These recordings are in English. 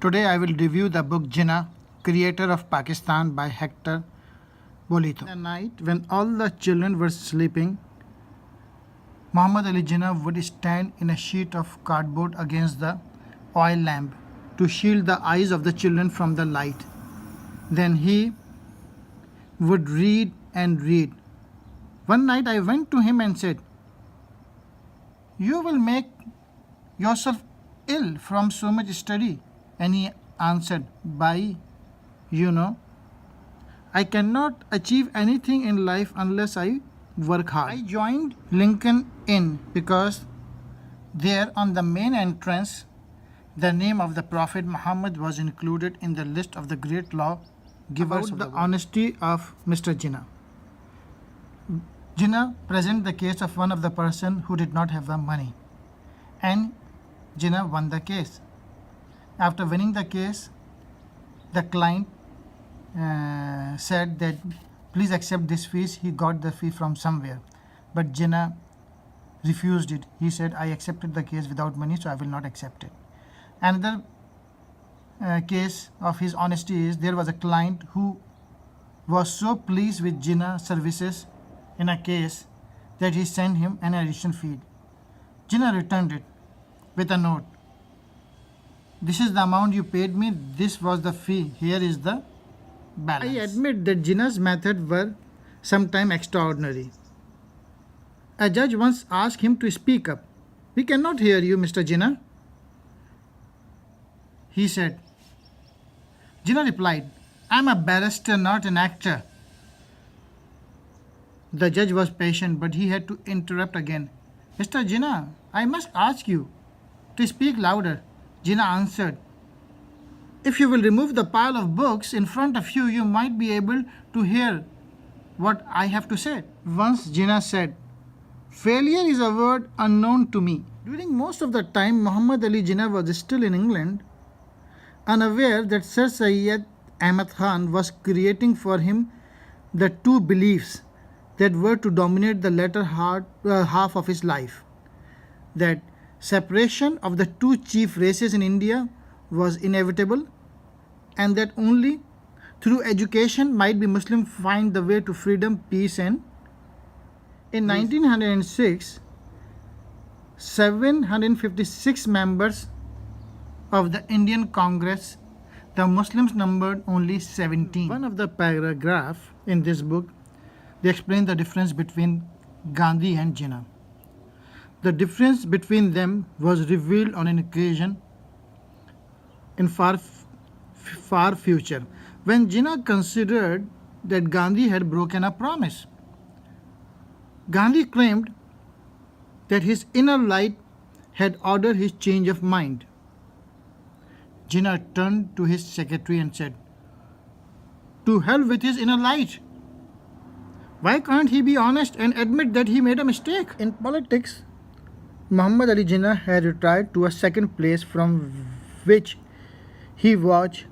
Today I will review the book Jinnah, Creator of Pakistan by Hector Bolito. The night when all the children were sleeping, Muhammad Ali Jinnah would stand in a sheet of cardboard against the oil lamp to shield the eyes of the children from the light. Then he would read and read. One night I went to him and said, "You will make yourself ill from so much study." And he answered, "Bhai, I cannot achieve anything in life unless I work hard." I joined Lincoln Inn because there on the main entrance, the name of the Prophet Muhammad was included in the list of the great law givers. About the honesty of Mr. Jinnah. Jinnah presented the case of one of the person who did not have the money, and Jinnah won the case. After winning the case, the client said that please accept this fees. He got the fee from somewhere, but Jinnah refused it. He said, "I accepted the case without money, so I will not accept it." Another case of his honesty is there was a client who was so pleased with Jinnah's services in a case that he sent him an additional fee. Jinnah returned it with a note. "This is the amount you paid me. This was the fee. Here is the balance." I admit that Jinnah's methods were sometimes extraordinary. A judge once asked him to speak up. "We cannot hear you, Mr. Jinnah," he said. Jinnah replied, "I'm a barrister, not an actor." The judge was patient, but he had to interrupt again. "Mr. Jinnah, I must ask you to speak louder." Jinnah answered, "If you will remove the pile of books in front of you, you might be able to hear what I have to say." Once Jinnah said, "Failure is a word unknown to me." During most of the time, Muhammad Ali Jinnah was still in England, unaware that Sir Syed Ahmad Khan was creating for him the two beliefs that were to dominate the latter half of his life. That separation of the two chief races in India was inevitable, and that only through education might be Muslim find the way to freedom, peace, and in 1906, 756 members of the Indian Congress, the Muslims numbered only 17. One of the paragraph in this book, they explain the difference between Gandhi and Jinnah. The difference between them was revealed on an occasion in far future, when Jinnah considered that Gandhi had broken a promise. Gandhi claimed that his inner light had ordered his change of mind. Jinnah turned to his secretary and said, "To hell with his inner light. Why can't he be honest and admit that he made a mistake?" In politics, Muhammad Ali Jinnah had retired to a second place from which he watched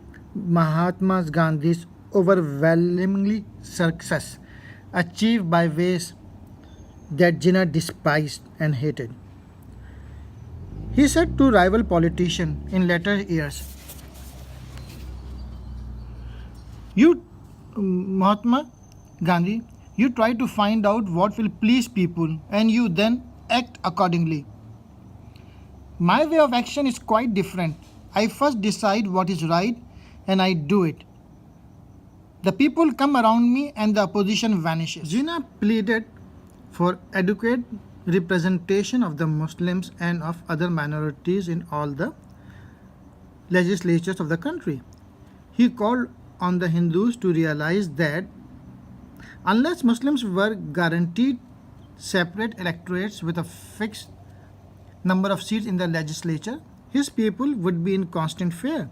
Mahatma Gandhi's overwhelmingly success achieved by ways that Jinnah despised and hated. He said to rival politicians in later years, "You, Mahatma Gandhi, you try to find out what will please people and you then act accordingly. My way of action is quite different. I first decide what is right and I do it. The people come around me and the opposition vanishes." Jinnah pleaded for adequate representation of the Muslims and of other minorities in all the legislatures of the country. He called on the Hindus to realize that unless Muslims were guaranteed separate electorates with a fixed number of seats in the legislature, his people would be in constant fear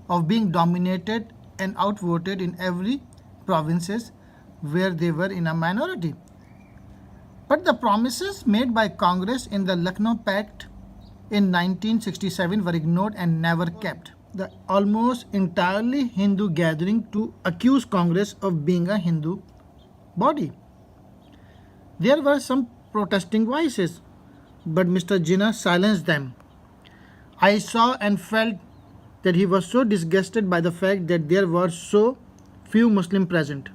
of being dominated and outvoted in every provinces where they were in a minority. But the promises made by Congress in the Lucknow Pact in 1967 were ignored and never kept. The almost entirely Hindu gathering to accuse Congress of being a Hindu body. There were some protesting voices, but Mr. Jinnah silenced them. I saw and felt that he was so disgusted by the fact that there were so few Muslims present.